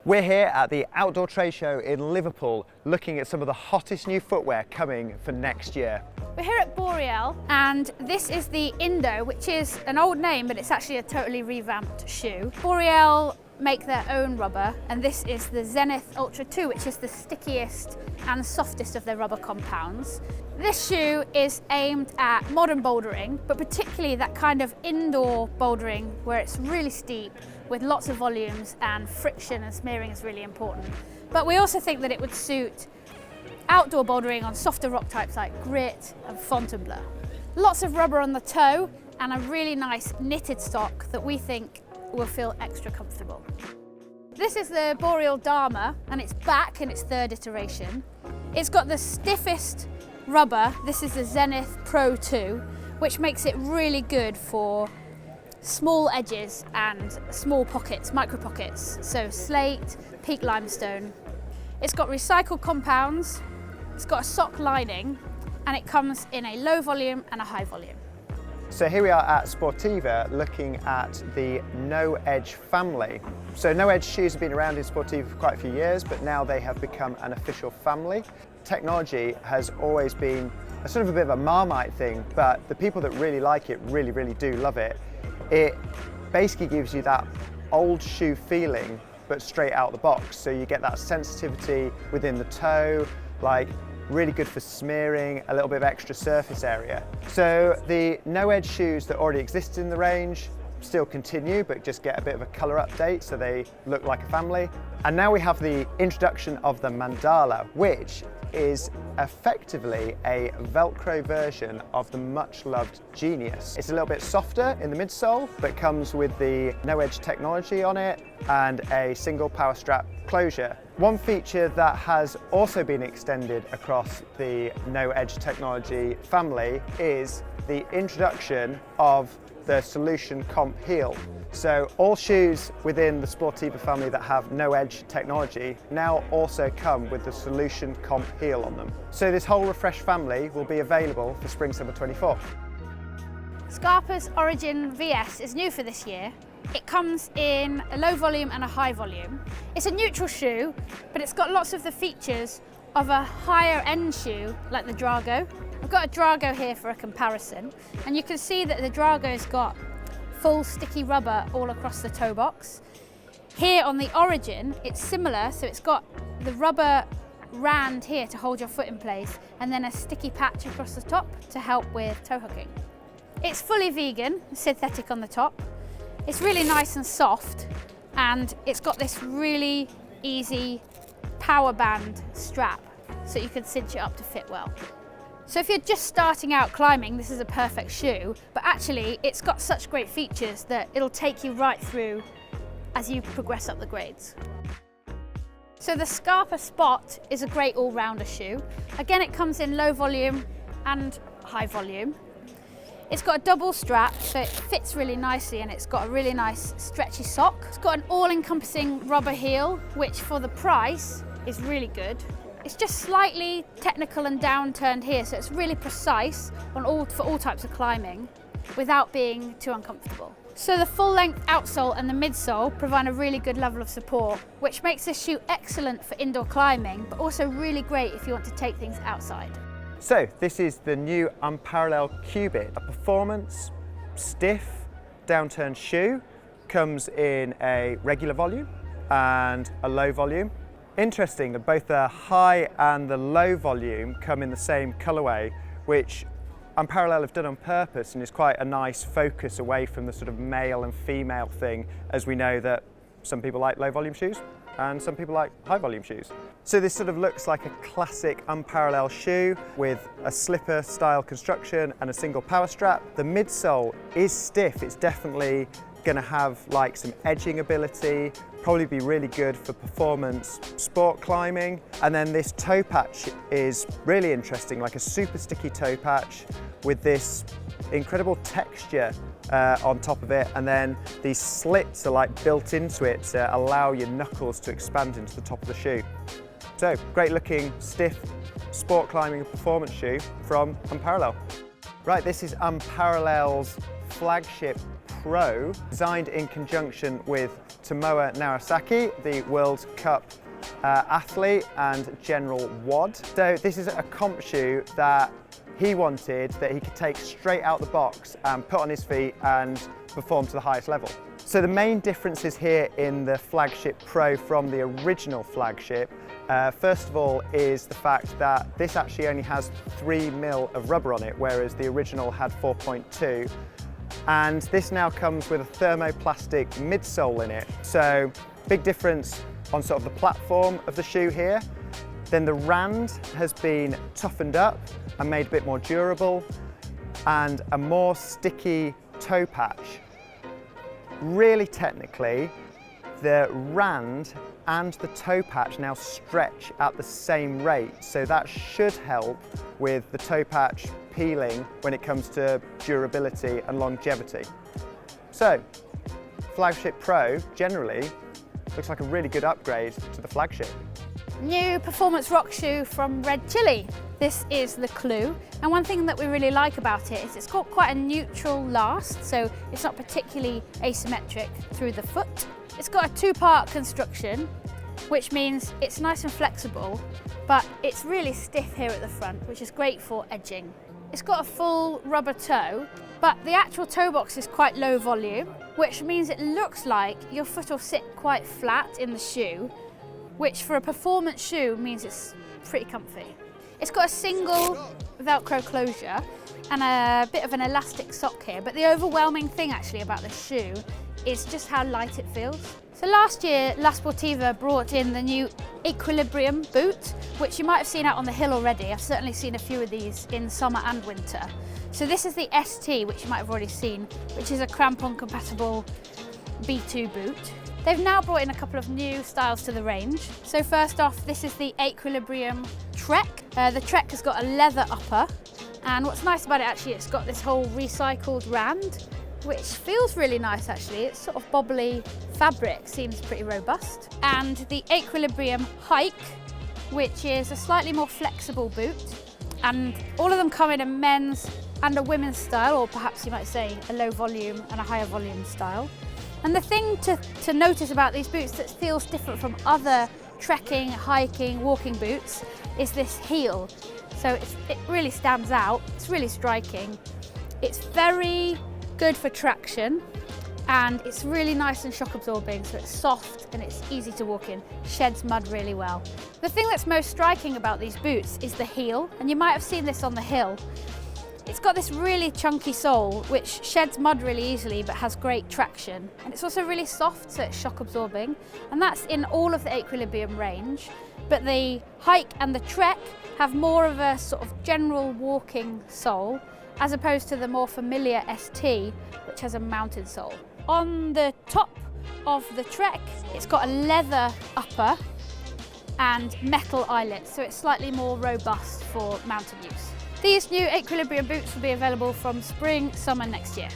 We're here at the Outdoor Trade Show in Liverpool looking at some of the hottest new footwear coming for next year. We're here at Boreal and this is the Indo, which is an old name but it's actually a totally revamped shoe. Boreal make their own rubber and this is the Zenith Ultra 2, which is the stickiest and softest of their rubber compounds. This shoe is aimed at modern bouldering, but particularly that kind of indoor bouldering where it's really steep with lots of volumes and friction and smearing is really important. But we also think that it would suit outdoor bouldering on softer rock types like grit and Fontainebleau. Lots of rubber on the toe and a really nice knitted sock that we think will feel extra comfortable. This is the Boreal Dharma and it's back in its third iteration. It's got the stiffest rubber. This is the Zenith Pro 2, which makes it really good for small edges and small pockets, micro pockets. So slate, peak limestone. It's got recycled compounds, it's got a sock lining, and it comes in a low volume and a high volume. So here we are at Sportiva looking at the No Edge family. So No Edge shoes have been around in Sportiva for quite a few years, but now they have become an official family. Technology has always been a sort of a bit of a Marmite thing, but the people that really like it really do love it. It basically gives you that old shoe feeling, but straight out the box. So you get that sensitivity within the toe, like really good for smearing, a little bit of extra surface area. So the No Edge shoes that already exist in the range still continue, but just get a bit of a colour update so they look like a family. And now we have the introduction of the Mandala, which is effectively a Velcro version of the much loved Genius. It's a little bit softer in the midsole, but comes with the No Edge technology on it and a single power strap closure. One feature that has also been extended across the No Edge technology family is the introduction of the Solution Comp heel. So all shoes within the Sportiva family that have No Edge technology now also come with the Solution Comp heel on them. So this whole refreshed family will be available for Spring/Summer 24. Scarpa's Origin VS is new for this year. It comes in a low volume and a high volume. It's a neutral shoe, but it's got lots of the features of a higher end shoe like the Drago. I've got a Drago here for a comparison, and you can see that the Drago's got full sticky rubber all across the toe box. Here on the Origin, it's similar, so it's got the rubber rand here to hold your foot in place, and then a sticky patch across the top to help with toe hooking. It's fully vegan, synthetic on the top. It's really nice and soft, and it's got this really easy power band strap, so you can cinch it up to fit well. So if you're just starting out climbing, this is a perfect shoe, but actually it's got such great features that it'll take you right through as you progress up the grades. So the Scarpa Spot is a great all-rounder shoe. Again, it comes in low volume and high volume. It's got a double strap, so it fits really nicely, and it's got a really nice stretchy sock. It's got an all-encompassing rubber heel, which for the price is really good. It's just slightly technical and downturned here, so it's really precise for all types of climbing without being too uncomfortable. So the full-length outsole and the midsole provide a really good level of support, which makes this shoe excellent for indoor climbing, but also really great if you want to take things outside. So this is the new Unparallel Cubit, a performance, stiff, downturned shoe. Comes in a regular volume and a low volume. Interesting that both the high and the low volume come in the same colourway, which Unparallel have done on purpose and is quite a nice focus away from the sort of male and female thing, as we know that some people like low volume shoes and some people like high volume shoes. So this sort of looks like a classic Unparallel shoe with a slipper style construction and a single power strap. The midsole is stiff, it's definitely going to have like some edging ability, probably be really good for performance sport climbing. And then this toe patch is really interesting, like a super sticky toe patch with this incredible texture on top of it, and then these slits are like built into it to allow your knuckles to expand into the top of the shoe. So great looking, stiff sport climbing performance shoe from Unparallel. Right, this is Unparallel's flagship Pro, designed in conjunction with Tomoa Narasaki, the World Cup athlete and general WOD. So this is a comp shoe that he wanted that he could take straight out the box and put on his feet and perform to the highest level. So the main differences here in the Flagship Pro from the original Flagship, first of all, is the fact that this actually only has 3mm of rubber on it, whereas the original had 4.2. And this now comes with a thermoplastic midsole in it. So big difference on sort of the platform of the shoe here. Then the rand has been toughened up and made a bit more durable, and a more sticky toe patch. Really technically, the rand and the toe patch now stretch at the same rate, so that should help with the toe patch peeling when it comes to durability and longevity. So, Flagship Pro generally looks like a really good upgrade to the Flagship. New performance rock shoe from Red Chili. This is the Clue, and one thing that we really like about it is it's got quite a neutral last, so it's not particularly asymmetric through the foot. It's got a two-part construction, which means it's nice and flexible, but it's really stiff here at the front, which is great for edging. It's got a full rubber toe, but the actual toe box is quite low volume, which means it looks like your foot will sit quite flat in the shoe, which for a performance shoe means it's pretty comfy. It's got a single Velcro closure and a bit of an elastic sock here, but the overwhelming thing actually about this shoe is just how light it feels. So last year, La Sportiva brought in the new Equilibrium boot, which you might have seen out on the hill already. I've certainly seen a few of these in summer and winter. So this is the ST, which you might have already seen, which is a crampon compatible B2 boot. They've now brought in a couple of new styles to the range. So first off, this is the Equilibrium Trek. The Trek has got a leather upper, and what's nice about it actually, it's got this whole recycled rand, which feels really nice actually. It's sort of bobbly fabric, seems pretty robust. And the Equilibrium Hike, which is a slightly more flexible boot. And all of them come in a men's and a women's style, or perhaps you might say a low volume and a higher volume style. And the thing to notice about these boots that feels different from other trekking, hiking, walking boots is this heel. So it really stands out, it's really striking. It's very good for traction, and it's really nice and shock absorbing, so it's soft and it's easy to walk in, sheds mud really well. The thing that's most striking about these boots is the heel, and you might have seen this on the hill. It's got this really chunky sole which sheds mud really easily but has great traction, and it's also really soft, so it's shock absorbing, and that's in all of the Equilibrium range. But the Hike and the Trek have more of a sort of general walking sole as opposed to the more familiar ST, which has a mounted sole. On the top of the Trek, it's got a leather upper and metal eyelets, so it's slightly more robust for mountain use. These new Equilibrium boots will be available from spring, summer next year.